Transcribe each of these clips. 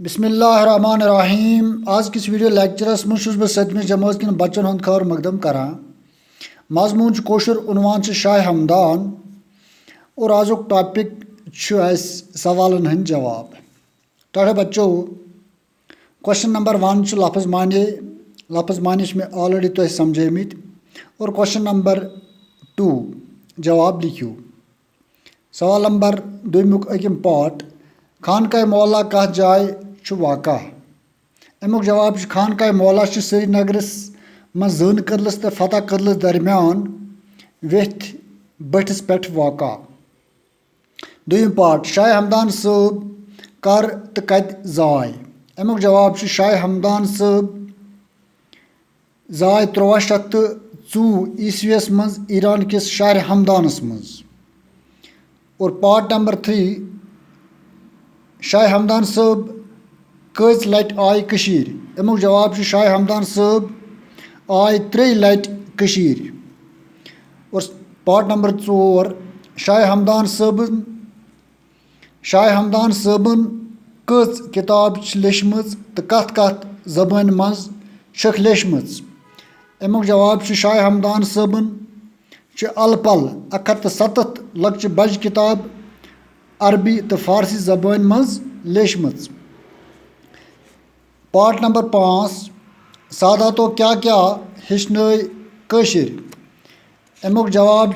बिस्मिल्लाहिर्रहमानिर्रहीम। आज किस वीडियो लेक्चरस मज बह 7वीं जमात किन बच्चन हंद खैर मकदम करान। मजमून कोशर उनवान शाह हमदान और आजुक टॉपिक सवालन हंद जवाब। तो बच्चों, क्वेश्चन नंबर 1 लफज माने में ऑलरेडी तो समझेमित और क्वेश्चन नंबर 2 जवाब लिखियो। सवाल नंबर 2 अकिम पार्ट खानकाह मौला कह जाय वाक़ा। अमुक जवाब खानकाह मौला श्रीनगरस मज जन कर्लस तो फतह कर्लस दरमियान वेथ बठिस पे वाक़ा। 2 पार्ट शाह हमदान साहब कर तो कत जाय। अमुक जवाब शाह हमदान साहब जाय 1304 ईस्वीस मज ईरान किस शहर हमदानस मज। और पार्ट नंबर 3 शाह हमदान साहब कज लट आय कशीर। अमुक जवाब शाह हमदान साहब आय 3 लट कशीर। और पार्ट नंबर 4 शाह हमदान साहबन कज किताब लेचमज तो कत कत जबान मज छक लेचमज। अमुक जवाब शाह हमदान साहबन अल पल 107 लक्च बज किताब अरबी तो फारसी जबान मज लेचमज। पार्ट नंबर 5 सादातो क्या क्या हेचन कशीर। अमुक जवाब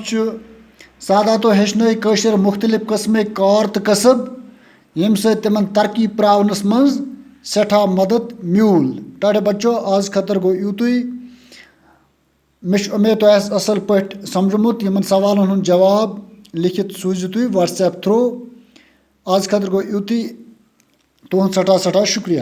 सादातो हेचन कशीर मुख्तलिफ कस्म कार तो कसब यम से तिमन तरक्की प्रावनस मज सठा मदद म्यूल। टाटे बच्चों, आज खतर गो यूतुई। मे उम्मीद तो असल पे समझमुत। यमन सवालन हुन जवाब लिखित सूझ तुई व्हाट्सएप थ्रू। आज खतर गो यूतुई। तुहद सठा सठा शुक्रिया।